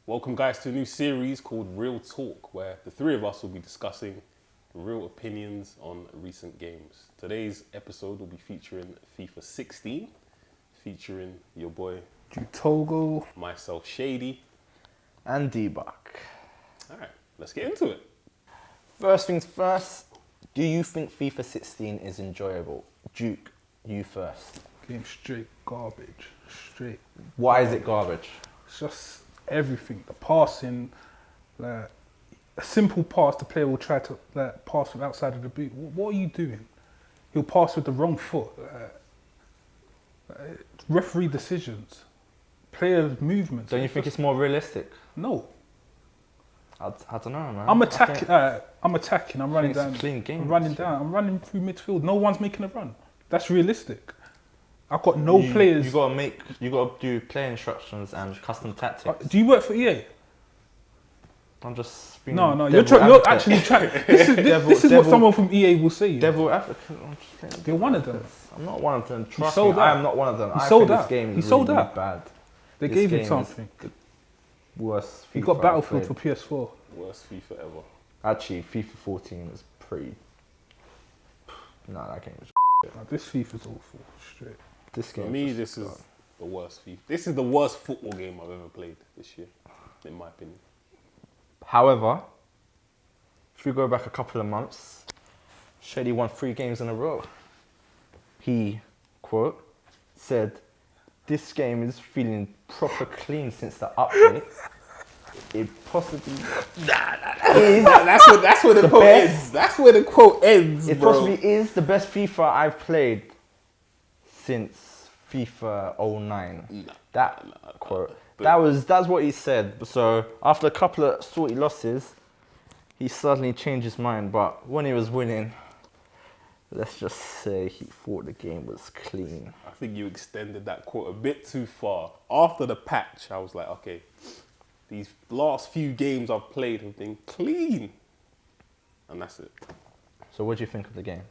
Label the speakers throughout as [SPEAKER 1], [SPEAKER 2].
[SPEAKER 1] Welcome guys to a new series called Real Talk, where the three of us will be discussing real opinions on recent games. Today's episode will be featuring FIFA 16, featuring your boy
[SPEAKER 2] Togo,
[SPEAKER 1] myself Shady,
[SPEAKER 3] and Deebuk.
[SPEAKER 1] Alright, let's get into it.
[SPEAKER 3] First things first, do you think FIFA 16 is enjoyable? Duke, you first.
[SPEAKER 2] game straight garbage. Straight.
[SPEAKER 3] Why is it garbage?
[SPEAKER 2] It's just everything. The passing, like a simple pass, the player will try to pass from outside of the boot. What are you doing? He'll pass with the wrong foot. Referee decisions, players' movements.
[SPEAKER 3] Don't you think it's more realistic?
[SPEAKER 2] No.
[SPEAKER 3] I don't know, man.
[SPEAKER 2] I'm attacking. I'm running
[SPEAKER 3] it's a
[SPEAKER 2] down.
[SPEAKER 3] clean game,
[SPEAKER 2] I'm running
[SPEAKER 3] this
[SPEAKER 2] down. I'm running through midfield. No one's making a run. That's realistic. I've got no players.
[SPEAKER 3] You gotta do player instructions and custom tactics.
[SPEAKER 2] Do you work for EA?
[SPEAKER 3] I'm just being
[SPEAKER 2] No.
[SPEAKER 3] devil
[SPEAKER 2] You're
[SPEAKER 3] advocate.
[SPEAKER 2] actually trying. This is what someone from EA will say.
[SPEAKER 3] Devil advocate. I'm just saying
[SPEAKER 2] You're one of them.
[SPEAKER 3] I'm not one of them. Trust
[SPEAKER 2] sold
[SPEAKER 3] me,
[SPEAKER 2] out.
[SPEAKER 3] I am not one of them.
[SPEAKER 2] He
[SPEAKER 3] I
[SPEAKER 2] sold
[SPEAKER 3] think
[SPEAKER 2] out.
[SPEAKER 3] this game
[SPEAKER 2] He
[SPEAKER 3] is
[SPEAKER 2] sold
[SPEAKER 3] really
[SPEAKER 2] out.
[SPEAKER 3] bad.
[SPEAKER 2] They
[SPEAKER 3] This
[SPEAKER 2] gave him
[SPEAKER 3] game is
[SPEAKER 2] something.
[SPEAKER 3] the worst
[SPEAKER 2] He
[SPEAKER 3] FIFA
[SPEAKER 2] got
[SPEAKER 3] I've
[SPEAKER 2] Battlefield for
[SPEAKER 3] played.
[SPEAKER 2] PS4.
[SPEAKER 1] Worst FIFA ever.
[SPEAKER 3] Actually, FIFA 14 was pretty. Nah, that game was.
[SPEAKER 2] Like, this FIFA's awful. Straight.
[SPEAKER 3] This
[SPEAKER 1] For
[SPEAKER 3] game.
[SPEAKER 1] me, this is the worst FIFA. This is the worst football game I've ever played this year, in my opinion.
[SPEAKER 3] However, if we go back a couple of months, Shady won 3 games in a row. He, quote, said, "This game is feeling proper clean since the update. It possibly is
[SPEAKER 1] That's where the quote
[SPEAKER 3] best.
[SPEAKER 1] ends. That's where the quote ends,
[SPEAKER 3] it
[SPEAKER 1] bro.
[SPEAKER 3] possibly is the best FIFA I've played since FIFA 09. That quote. That's what he said. So after a couple of salty losses, he suddenly changed his mind. But when he was winning, let's just say he thought the game was clean.
[SPEAKER 1] I think you extended that quote a bit too far. After the patch, I was like, okay, these last few games I've played have been clean. And that's it.
[SPEAKER 3] So what do you think of the game?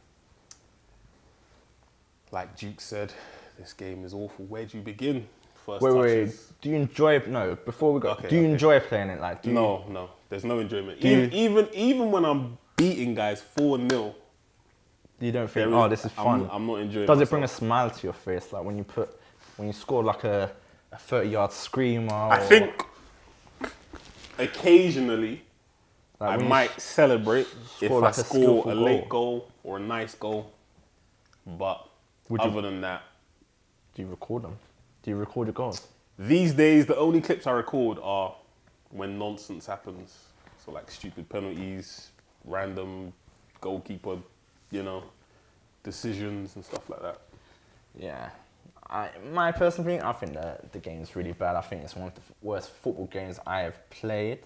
[SPEAKER 1] Like Duke said, this game is awful. Where do you begin? First
[SPEAKER 3] Wait.
[SPEAKER 1] touches.
[SPEAKER 3] Do you enjoy? No. Before we go,
[SPEAKER 1] Okay,
[SPEAKER 3] do you
[SPEAKER 1] okay.
[SPEAKER 3] enjoy playing it? Like, do you,
[SPEAKER 1] No. There's no enjoyment.
[SPEAKER 3] Do you-
[SPEAKER 1] Even when I'm beating guys 4-0,
[SPEAKER 3] you don't
[SPEAKER 1] there
[SPEAKER 3] think?
[SPEAKER 1] is-
[SPEAKER 3] Oh, this is fun.
[SPEAKER 1] I'm not enjoying
[SPEAKER 3] Does it
[SPEAKER 1] myself.
[SPEAKER 3] bring a smile to your face? Like when you score like a 30-yard screamer?
[SPEAKER 1] I
[SPEAKER 3] or,
[SPEAKER 1] think occasionally
[SPEAKER 3] like,
[SPEAKER 1] I
[SPEAKER 3] when you
[SPEAKER 1] might celebrate if
[SPEAKER 3] score
[SPEAKER 1] I
[SPEAKER 3] like a
[SPEAKER 1] score
[SPEAKER 3] skillful
[SPEAKER 1] a late goal or a nice goal. But
[SPEAKER 3] Would you-
[SPEAKER 1] other than that,
[SPEAKER 3] Do you record them? Do you record your goals?
[SPEAKER 1] these days the only clips I record are when nonsense happens. So like stupid penalties, random goalkeeper, decisions and stuff like that.
[SPEAKER 3] Yeah. My personal opinion, I think that the game's really bad. I think it's one of the worst football games I have played,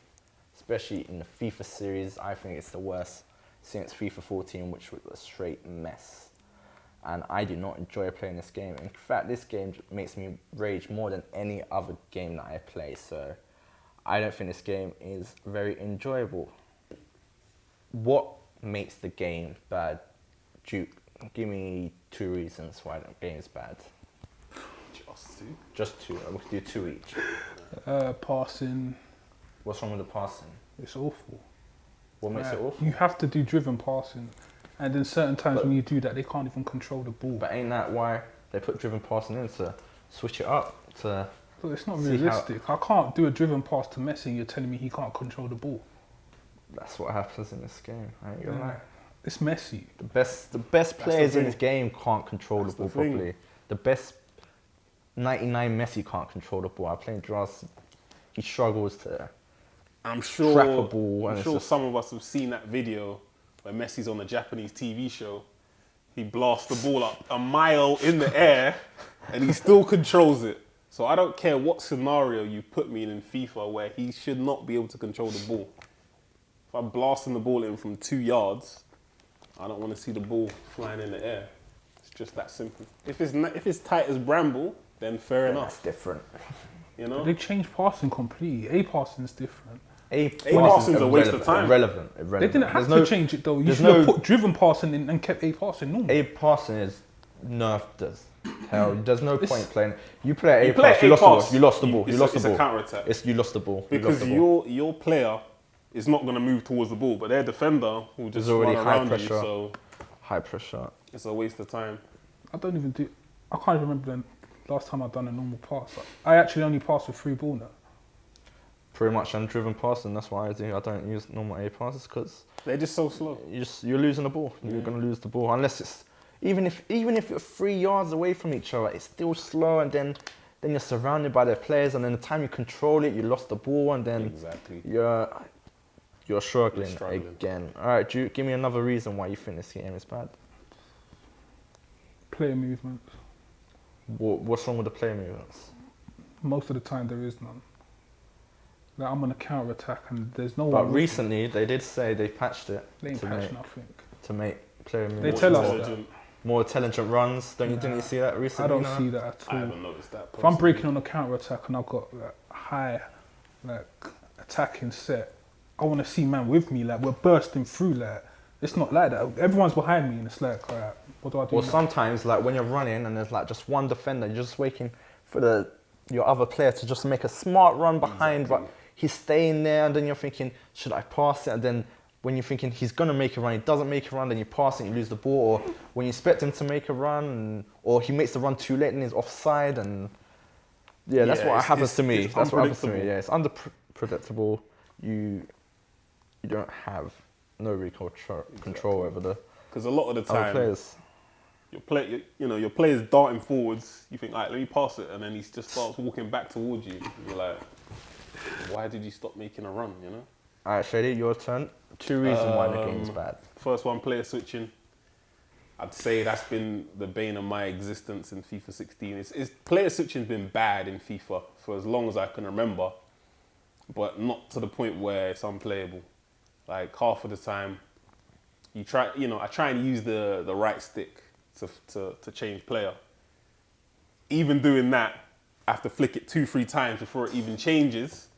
[SPEAKER 3] especially in the FIFA series. I think it's the worst since FIFA 14, which was a straight mess. And I do not enjoy playing this game. In fact, this game makes me rage more than any other game that I play. So I don't think this game is very enjoyable. What makes the game bad? Duke, give me 2 reasons why the game is bad. Just 2. We could do 2 each.
[SPEAKER 2] Passing,
[SPEAKER 3] What's wrong with the passing?
[SPEAKER 2] it's awful.
[SPEAKER 3] What makes it awful?
[SPEAKER 2] You have to do driven passing, and then certain times when you do that, they can't even control the ball.
[SPEAKER 3] But ain't that why they put driven passing in, to switch it up? To
[SPEAKER 2] But it's not
[SPEAKER 3] see
[SPEAKER 2] realistic. I can't do a driven pass to Messi and you're telling me he can't control the ball.
[SPEAKER 3] That's what happens in this game. I ain't gonna lie.
[SPEAKER 2] It's Messi.
[SPEAKER 3] The best players in
[SPEAKER 1] thing.
[SPEAKER 3] this game can't control
[SPEAKER 1] That's
[SPEAKER 3] the ball
[SPEAKER 1] the thing.
[SPEAKER 3] properly. The best 99 Messi can't control the ball. I play Draws. He struggles to.
[SPEAKER 1] I'm sure,
[SPEAKER 3] Trap a ball and
[SPEAKER 1] I'm
[SPEAKER 3] it's
[SPEAKER 1] sure
[SPEAKER 3] just-
[SPEAKER 1] some of us have seen that video where Messi's on a Japanese TV show. He blasts the ball up a mile in the air and he still controls it. So I don't care what scenario you put me in FIFA where he should not be able to control the ball. If I'm blasting the ball in from 2 yards, I don't want to see the ball flying in the air. It's just that simple. If it's tight as bramble, then fair
[SPEAKER 3] That's
[SPEAKER 1] enough.
[SPEAKER 3] different.
[SPEAKER 2] They changed passing completely. A passing is different.
[SPEAKER 1] passing's a waste of time.
[SPEAKER 3] Irrelevant.
[SPEAKER 2] They didn't have
[SPEAKER 3] There's
[SPEAKER 2] to change it though. You
[SPEAKER 3] there's
[SPEAKER 2] should have
[SPEAKER 3] no-
[SPEAKER 2] put driven passing in and kept A passing normal.
[SPEAKER 3] A passing is nerfed this. Hell, there's no point playing. You play at
[SPEAKER 1] You
[SPEAKER 3] A
[SPEAKER 1] play
[SPEAKER 3] pass, you
[SPEAKER 1] A
[SPEAKER 3] lost the ball.
[SPEAKER 1] pass,
[SPEAKER 3] You lost the ball.
[SPEAKER 1] it's
[SPEAKER 3] You lost
[SPEAKER 1] a
[SPEAKER 3] the ball.
[SPEAKER 1] counter-attack.
[SPEAKER 3] You lost the ball. You lost
[SPEAKER 1] Because
[SPEAKER 3] the ball.
[SPEAKER 1] your player is not going to move towards the ball, but their defender will just
[SPEAKER 3] There's already
[SPEAKER 1] run
[SPEAKER 3] high
[SPEAKER 1] around
[SPEAKER 3] pressure.
[SPEAKER 1] you, so
[SPEAKER 3] High pressure.
[SPEAKER 1] it's a waste of time.
[SPEAKER 2] I don't even do. I can't even remember the last time I've done a normal pass. I actually only pass with free ball now.
[SPEAKER 3] Pretty much undriven passing. That's why I do. I don't use normal A passes because
[SPEAKER 1] They're just so slow.
[SPEAKER 3] you're losing the ball. You're gonna lose the ball unless it's even if you're 3 yards away from each other, it's still slow, and then you're surrounded by their players, and then the time you control it, you lost the ball, and then
[SPEAKER 1] Exactly.
[SPEAKER 3] you're struggling,
[SPEAKER 1] struggling.
[SPEAKER 3] again. All right, Duke, give me another reason why you think this game is bad.
[SPEAKER 2] Player movements.
[SPEAKER 3] What's wrong with the player movements?
[SPEAKER 2] Most of the time there is none. Like I'm on a counter attack and there's no one.
[SPEAKER 3] But
[SPEAKER 2] with me.
[SPEAKER 3] recently they did say they patched it
[SPEAKER 2] They ain't
[SPEAKER 3] to
[SPEAKER 2] patched
[SPEAKER 3] make
[SPEAKER 2] nothing.
[SPEAKER 3] player
[SPEAKER 2] They
[SPEAKER 3] movements
[SPEAKER 2] tell
[SPEAKER 3] more,
[SPEAKER 2] us that.
[SPEAKER 1] Intelligent.
[SPEAKER 3] more intelligent runs. Didn't you see that recently?
[SPEAKER 2] I don't
[SPEAKER 3] no?
[SPEAKER 2] see that at
[SPEAKER 1] I
[SPEAKER 2] all.
[SPEAKER 1] haven't noticed that.
[SPEAKER 2] If I'm breaking on a counter attack and I've got like high, like attacking set, I want to see man with me. Like we're bursting through. Like it's not like that. Everyone's behind me, and it's like, alright, what do I do?
[SPEAKER 3] Or
[SPEAKER 2] now?
[SPEAKER 3] sometimes, like when you're running and there's like just one defender, you're just waiting for your other player to just make a smart run behind,
[SPEAKER 1] Exactly.
[SPEAKER 3] but he's staying there, and then you're thinking, should I pass it? And then when you're thinking he's gonna make a run, he doesn't make a run, then you pass it, and you lose the ball. Or when you expect him to make a run, or he makes the run too late and he's offside, and that's
[SPEAKER 1] Yeah,
[SPEAKER 3] what happens to me.
[SPEAKER 1] it's
[SPEAKER 3] That's what happens to me.
[SPEAKER 1] unpredictable.
[SPEAKER 3] Yeah, it's unpredictable. You don't have no real control over the
[SPEAKER 1] Because a lot of the
[SPEAKER 3] other
[SPEAKER 1] time,
[SPEAKER 3] players.
[SPEAKER 1] your player's darting forwards. You think, all right, let me pass it, and then he just starts walking back towards you. You're like, why did you stop making a run? You know.
[SPEAKER 3] All right, Shady, your turn. 2 reasons why the game's bad.
[SPEAKER 1] First one, player switching. I'd say that's been the bane of my existence in FIFA 16. It's player switching's been bad in FIFA for as long as I can remember, but not to the point where it's unplayable. Like half of the time, I try and use the right stick to change player. Even doing that, I have to flick it 2-3 times before it even changes.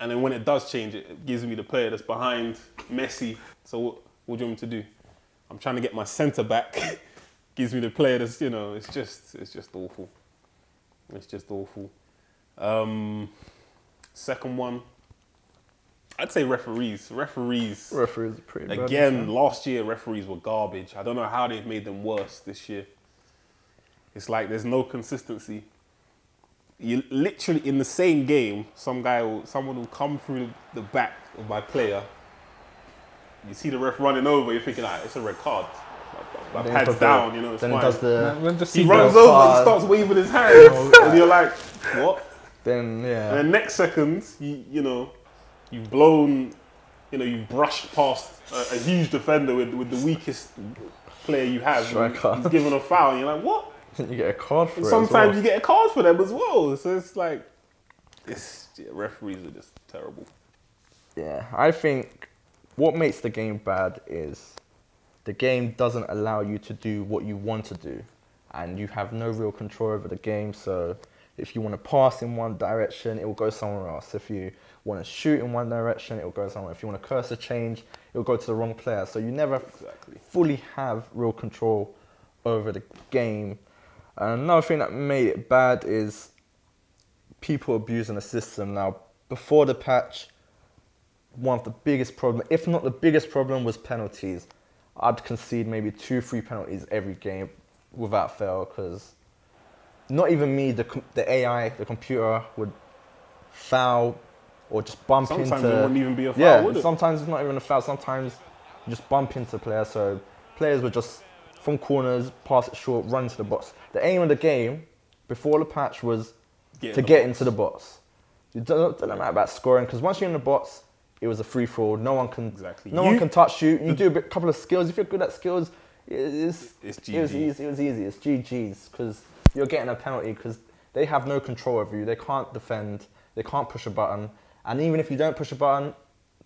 [SPEAKER 1] And then when it does change, it gives me the player that's behind Messi. So what do you want me to do? I'm trying to get my centre back. Gives me the player that's, it's just awful. It's just awful. Second one, I'd say referees.
[SPEAKER 3] Referees are pretty bad.
[SPEAKER 1] Again, last year referees were garbage. I don't know how they've made them worse this year. It's like there's no consistency. You literally in the same game, someone will come through the back of my player. You see the ref running over. You're thinking, it's a red card. My
[SPEAKER 3] Then
[SPEAKER 1] pad's down, it's
[SPEAKER 3] then
[SPEAKER 1] fine.
[SPEAKER 3] it does
[SPEAKER 2] Man, just
[SPEAKER 1] He
[SPEAKER 2] see
[SPEAKER 1] runs
[SPEAKER 2] that.
[SPEAKER 1] over. He starts waving his hands, and you're like, what?
[SPEAKER 3] Then
[SPEAKER 1] And then next second, you've blown, you've brushed past a huge defender with the weakest player you have.
[SPEAKER 3] Striker.
[SPEAKER 1] He's given a foul, and you're like, what?
[SPEAKER 3] you get a card for
[SPEAKER 1] And
[SPEAKER 3] it.
[SPEAKER 1] sometimes you get a card for them as well. So it's like, referees are just terrible.
[SPEAKER 3] Yeah, I think what makes the game bad is the game doesn't allow you to do what you want to do, and you have no real control over the game. So if you want to pass in one direction, it will go somewhere else. If you want to shoot in one direction, it will go somewhere. If you want to cursor change, it will go to the wrong player. So you never fully have real control over the game. And another thing that made it bad is people abusing the system. Now, before the patch, one of the biggest problems, if not the biggest problem, was penalties. I'd concede maybe 2-3 penalties every game without fail, because not even me, the AI, the computer would foul or just bump into...
[SPEAKER 1] Sometimes it wouldn't even be a foul, would it?
[SPEAKER 3] Sometimes it's not even a foul. Sometimes you just bump into players. So players would just, from corners, pass it short, run into the box. The aim of the game before the patch was to get into the box. It doesn't matter about scoring, because once you're in the box, it was a free for all. No one can, no one can touch you. You do a couple of skills. If you're good at skills, it's
[SPEAKER 1] GG.
[SPEAKER 3] It was easy. It's GG's, because you're getting a penalty because they have no control over you. They can't defend. They can't push a button. And even if you don't push a button,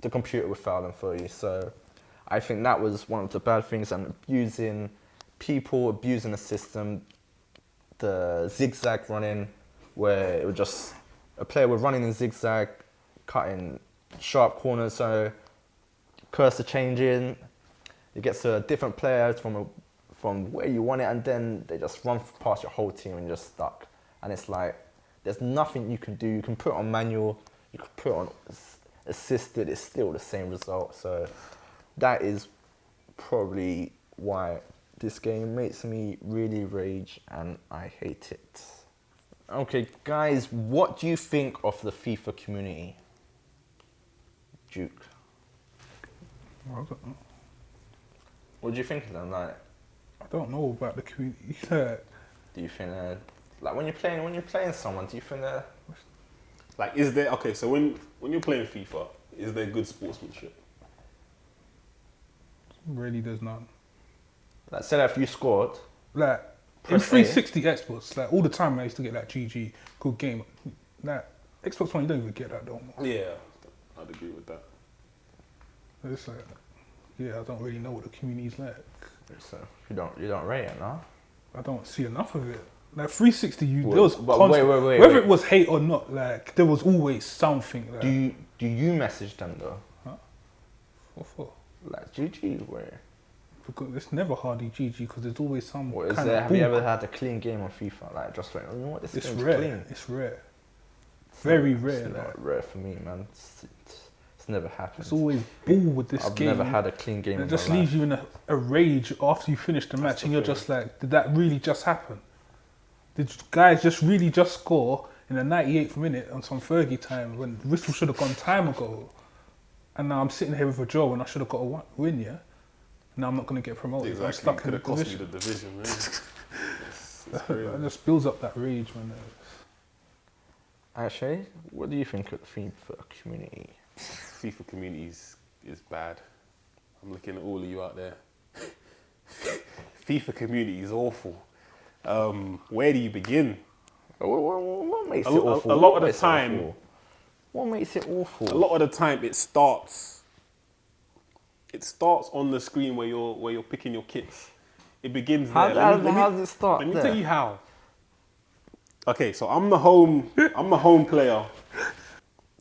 [SPEAKER 3] the computer will foul them for you. So I think that was one of the bad things, and abusing people, abusing the system, the zigzag running, where it was just a player was running in zigzag, cutting sharp corners, so cursor changing, it gets to a different player from from where you want it, and then they just run past your whole team and you're just stuck. And it's like, there's nothing you can do. You can put it on manual, you can put it on assisted, it's still the same result. So that is probably why this game makes me really rage and I hate it. Okay, guys, what do you think of the FIFA community? Duke.
[SPEAKER 2] Well, I don't know.
[SPEAKER 3] What do you think of them? Like,
[SPEAKER 2] I don't know about the community. Yeah.
[SPEAKER 3] do you think they're, like when you're playing someone, do you think they're,
[SPEAKER 1] Like, is there, okay, so when you're playing FIFA, is there good sportsmanship?
[SPEAKER 2] Really, there's none.
[SPEAKER 3] like, say that if you scored,
[SPEAKER 2] Like in
[SPEAKER 3] Press A.
[SPEAKER 2] 360 Xbox, like all the time I used to get that GG, good game. Like Xbox One, you don't even get that though.
[SPEAKER 1] Yeah, I'd agree with that.
[SPEAKER 2] It's like, yeah, I don't really know what the community's like.
[SPEAKER 3] so you don't rate it, no?
[SPEAKER 2] I don't see enough of it. Like 360, there was
[SPEAKER 3] But
[SPEAKER 2] constant,
[SPEAKER 3] wait,
[SPEAKER 2] whether
[SPEAKER 3] wait.
[SPEAKER 2] it was hate or not, like there was always something. Like,
[SPEAKER 3] Do you message them though?
[SPEAKER 2] what for?
[SPEAKER 3] Like GG, where?
[SPEAKER 2] Because it's never hardly GG because there's always some
[SPEAKER 3] What is
[SPEAKER 2] kind
[SPEAKER 3] there?
[SPEAKER 2] of
[SPEAKER 3] Have you
[SPEAKER 2] bull.
[SPEAKER 3] ever had a clean game on FIFA? Like just like, you know what, this
[SPEAKER 2] It's
[SPEAKER 3] game's
[SPEAKER 2] rare.
[SPEAKER 3] clean.
[SPEAKER 2] It's rare. Very rare.
[SPEAKER 3] It's
[SPEAKER 2] Like,
[SPEAKER 3] not rare for me, man. It's never happened.
[SPEAKER 2] it's always bull with this
[SPEAKER 3] I've
[SPEAKER 2] game.
[SPEAKER 3] never had a clean game.
[SPEAKER 2] It
[SPEAKER 3] in
[SPEAKER 2] just
[SPEAKER 3] my
[SPEAKER 2] leaves
[SPEAKER 3] life.
[SPEAKER 2] you in a rage after you finish the match,
[SPEAKER 1] the
[SPEAKER 2] and you're
[SPEAKER 1] thing.
[SPEAKER 2] just like, did that really just happen? Did guys just really just score in the 98th minute on some Fergie time when the whistle should have gone time ago? And now I'm sitting here with a draw when I should have got a win, yeah? Now I'm not going to get promoted. I'm
[SPEAKER 1] Exactly,
[SPEAKER 2] stuck in
[SPEAKER 1] could
[SPEAKER 2] the
[SPEAKER 1] have cost me
[SPEAKER 2] division.
[SPEAKER 1] the division, man. It's crazy.
[SPEAKER 2] It just builds up that rage, man.
[SPEAKER 3] Actually, what do you think of the FIFA community?
[SPEAKER 1] FIFA communities is bad. I'm looking at all of you out there. FIFA community is awful. Where do you begin?
[SPEAKER 3] What makes
[SPEAKER 1] A
[SPEAKER 3] it
[SPEAKER 1] lo-
[SPEAKER 3] awful?
[SPEAKER 1] a lot
[SPEAKER 3] What
[SPEAKER 1] of the
[SPEAKER 3] makes it
[SPEAKER 1] time-
[SPEAKER 3] awful? What makes it awful?
[SPEAKER 1] A lot of the time, it starts on the screen where you're picking your kits. It begins there.
[SPEAKER 3] How does it start?
[SPEAKER 1] Let me
[SPEAKER 3] there?
[SPEAKER 1] tell you how. Okay, so I'm the home player.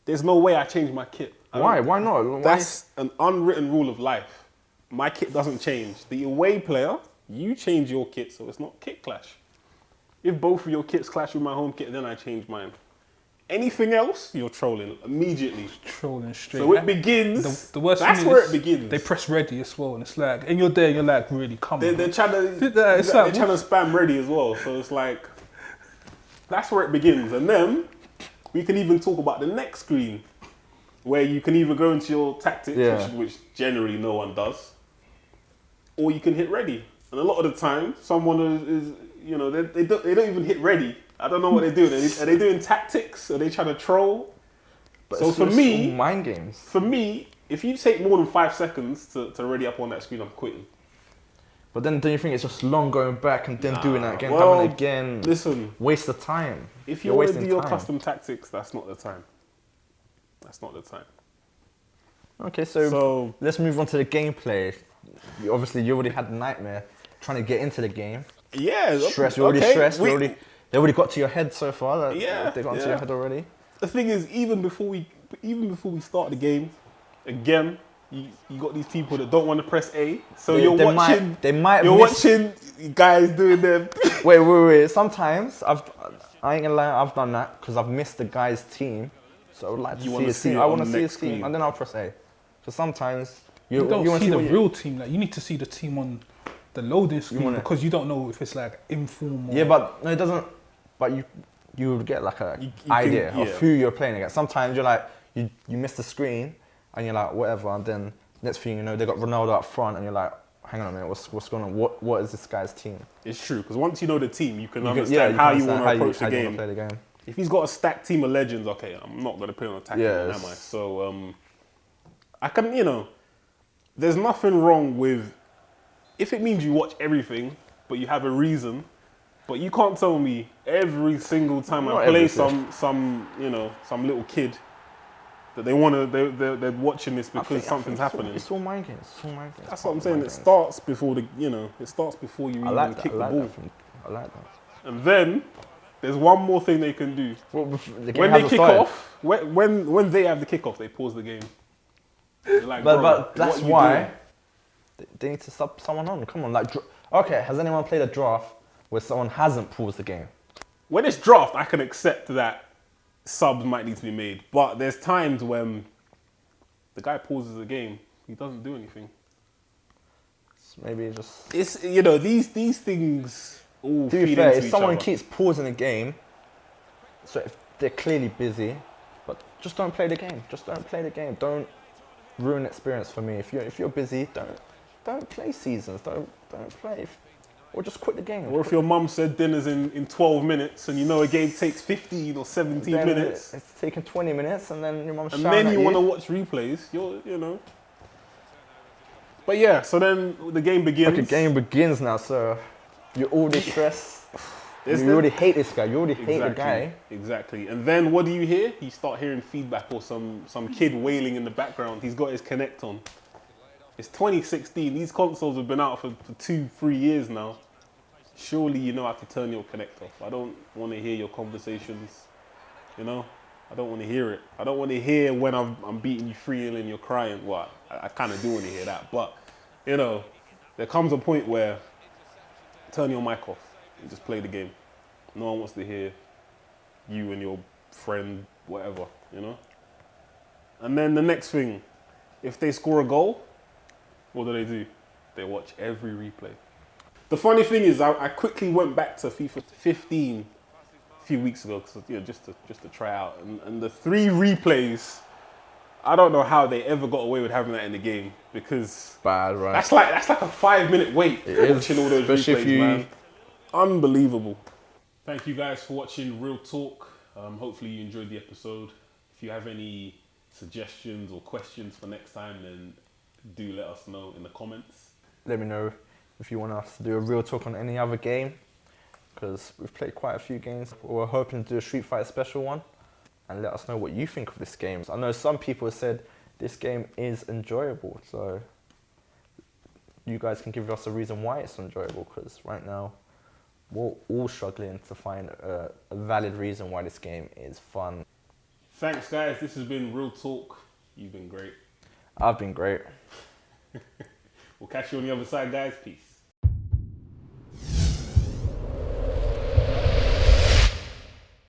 [SPEAKER 1] There's no way I change my kit.
[SPEAKER 3] Why? Why not? Why?
[SPEAKER 1] That's an unwritten rule of life. My kit doesn't change. The away player, you change your kit, so it's not kit clash. If both of your kits clash with my home kit, then I change mine. Anything else, you're trolling immediately.
[SPEAKER 2] Trolling straight.
[SPEAKER 1] So it begins.
[SPEAKER 2] The worst
[SPEAKER 1] That's
[SPEAKER 2] thing
[SPEAKER 1] where
[SPEAKER 2] is
[SPEAKER 1] it begins.
[SPEAKER 2] They press ready as well, and it's like, and you're there, you're like, really, come on.
[SPEAKER 1] They're trying to.
[SPEAKER 2] It's
[SPEAKER 1] They're
[SPEAKER 2] like-
[SPEAKER 1] trying to spam ready as well. So it's like, that's where it begins, and then we can even talk about the next screen, where you can either go into your tactics,
[SPEAKER 3] Yeah.
[SPEAKER 1] which generally no one does, or you can hit ready. And a lot of the time, someone is they don't even hit ready. I don't know what they're doing. Are they doing tactics? Are they trying to troll?
[SPEAKER 3] But
[SPEAKER 1] So
[SPEAKER 3] it's
[SPEAKER 1] for
[SPEAKER 3] just
[SPEAKER 1] me-
[SPEAKER 3] all mind games.
[SPEAKER 1] For me, if you take more than 5 seconds to ready up on that screen, I'm quitting.
[SPEAKER 3] But then, do you think it's just long going back and then doing that again,
[SPEAKER 1] Well,
[SPEAKER 3] having it again?
[SPEAKER 1] Listen,
[SPEAKER 3] Waste of time.
[SPEAKER 1] if
[SPEAKER 3] You're
[SPEAKER 1] you want to
[SPEAKER 3] wasting
[SPEAKER 1] do your
[SPEAKER 3] time.
[SPEAKER 1] custom tactics, that's not the time. That's not the time.
[SPEAKER 3] Okay, so,
[SPEAKER 1] So
[SPEAKER 3] let's move on to the gameplay. Obviously, you already had the nightmare trying to get into the game.
[SPEAKER 1] yeah,
[SPEAKER 3] Stress. You're already
[SPEAKER 1] okay,
[SPEAKER 3] stressed.
[SPEAKER 1] we-
[SPEAKER 3] They already got to your head so far. Like,
[SPEAKER 1] Yeah,
[SPEAKER 3] they got into
[SPEAKER 1] yeah.
[SPEAKER 3] your head already.
[SPEAKER 1] The thing is, even before we start the game, again, you got these people that don't want to press A. So
[SPEAKER 3] They-
[SPEAKER 1] you're
[SPEAKER 3] they
[SPEAKER 1] watching.
[SPEAKER 3] might- they might
[SPEAKER 1] You're
[SPEAKER 3] miss-
[SPEAKER 1] watching guys doing them.
[SPEAKER 3] Wait. Sometimes I ain't gonna lie, I've done that because I've missed the guy's team. So I would like to
[SPEAKER 1] You
[SPEAKER 3] see
[SPEAKER 1] wanna
[SPEAKER 3] his
[SPEAKER 1] see
[SPEAKER 3] team.
[SPEAKER 1] it
[SPEAKER 3] I
[SPEAKER 1] on
[SPEAKER 3] want to
[SPEAKER 1] the
[SPEAKER 3] see
[SPEAKER 1] next
[SPEAKER 3] his team,
[SPEAKER 1] screen.
[SPEAKER 3] and then I'll press A. Because sometimes
[SPEAKER 2] You don't
[SPEAKER 3] wanna
[SPEAKER 2] see the
[SPEAKER 3] what you-
[SPEAKER 2] real team. Like you need to see the team on the loading screen
[SPEAKER 3] wanna-
[SPEAKER 2] because you don't know if it's like informal.
[SPEAKER 3] Yeah, but no, it doesn't. But you would get like a
[SPEAKER 1] You
[SPEAKER 3] idea
[SPEAKER 1] can-
[SPEAKER 3] of
[SPEAKER 1] yeah.
[SPEAKER 3] who you're playing against. Sometimes you're like you miss the screen and you're like whatever, and then next thing you know they got Ronaldo up front and you're like, hang on a minute, what's going on? What is this guy's team?
[SPEAKER 1] It's true because once you know the team, you can
[SPEAKER 3] You
[SPEAKER 1] understand
[SPEAKER 3] can
[SPEAKER 1] how you
[SPEAKER 3] understand
[SPEAKER 1] want to approach
[SPEAKER 3] how
[SPEAKER 1] the
[SPEAKER 3] you
[SPEAKER 1] game.
[SPEAKER 3] wanna play the game.
[SPEAKER 1] If he's got a stacked team of legends, okay, I'm not going to play on attacking,
[SPEAKER 3] Yeah,
[SPEAKER 1] am
[SPEAKER 3] it's-
[SPEAKER 1] I? So I can, there's nothing wrong with if it means you watch everything, but you have a reason. But you can't tell me every single time
[SPEAKER 3] Not
[SPEAKER 1] I play
[SPEAKER 3] everything.
[SPEAKER 1] some little kid that they're watching this because something's happening.
[SPEAKER 3] It's all mind games. It's all mind games.
[SPEAKER 1] That's what I'm
[SPEAKER 3] Mind
[SPEAKER 1] saying. It
[SPEAKER 3] games.
[SPEAKER 1] starts before it starts before you
[SPEAKER 3] I
[SPEAKER 1] even
[SPEAKER 3] like that.
[SPEAKER 1] kick
[SPEAKER 3] I like
[SPEAKER 1] the ball.
[SPEAKER 3] that. I like that.
[SPEAKER 1] And then there's one more thing they can do.
[SPEAKER 3] Well, the game
[SPEAKER 1] When they
[SPEAKER 3] hasn't
[SPEAKER 1] kick
[SPEAKER 3] started.
[SPEAKER 1] off, when they have the kickoff, they pause the game. They're like,
[SPEAKER 3] But
[SPEAKER 1] "Bro,
[SPEAKER 3] that's
[SPEAKER 1] what you
[SPEAKER 3] why
[SPEAKER 1] doing?"
[SPEAKER 3] they need to sub someone on. Come on, like Okay, has anyone played a draft where someone hasn't paused the game?
[SPEAKER 1] When it's draft, I can accept that subs might need to be made. But there's times when the guy pauses the game, he doesn't do anything.
[SPEAKER 3] Maybe just...
[SPEAKER 1] It's, these things all
[SPEAKER 3] To be
[SPEAKER 1] feed
[SPEAKER 3] fair,
[SPEAKER 1] into
[SPEAKER 3] if
[SPEAKER 1] each
[SPEAKER 3] someone
[SPEAKER 1] other.
[SPEAKER 3] keeps pausing the game, so if they're clearly busy, but just don't play the game. Just don't play the game. Don't ruin the experience for me. If you're busy, don't play seasons. Don't play. Or just quit the game.
[SPEAKER 1] Or if your mum said dinner's in 12 minutes and you know a game takes 15 or 17
[SPEAKER 3] Then
[SPEAKER 1] minutes.
[SPEAKER 3] it's taking 20 minutes and then your mum's
[SPEAKER 1] And
[SPEAKER 3] shouting
[SPEAKER 1] then
[SPEAKER 3] at
[SPEAKER 1] you want to watch replays, But yeah, so then the game begins.
[SPEAKER 3] Okay, game begins now, so you're already stressed. You already hate this guy. You already hate the guy.
[SPEAKER 1] Exactly. And then what do you hear? You start hearing feedback or some kid wailing in the background. He's got his Connect on. It's 2016. These consoles have been out for 2-3 years now. Surely you know how to turn your Connect off. I don't want to hear your conversations. I don't want to hear it. I don't want to hear when I'm beating you 3-0 and you're crying. Well, I kind of do want to hear that. But, there comes a point where turn your mic off and just play the game. No one wants to hear you and your friend, whatever, And then the next thing, if they score a goal, what do? They watch every replay. The funny thing is, I quickly went back to FIFA 15 a few weeks ago, just to try out, and the 3 replays, I don't know how they ever got away with having that in the game, because
[SPEAKER 3] Bad, right?
[SPEAKER 1] that's like a 5-minute wait watching all those
[SPEAKER 3] especially
[SPEAKER 1] replays, man. Unbelievable. Thank you guys for watching Real Talk. Hopefully you enjoyed the episode. If you have any suggestions or questions for next time, then do let us know in the comments.
[SPEAKER 3] Let me know if you want us to do a real talk on any other game, because we've played quite a few games. We're hoping to do a Street Fighter special one, and let us know what you think of this game. I know some people have said this game is enjoyable, so you guys can give us a reason why it's enjoyable, because right now we're all struggling to find a valid reason why this game is fun.
[SPEAKER 1] Thanks guys, this has been Real Talk. You've been great.
[SPEAKER 3] I've been great.
[SPEAKER 1] We'll catch you on the other side, guys. Peace.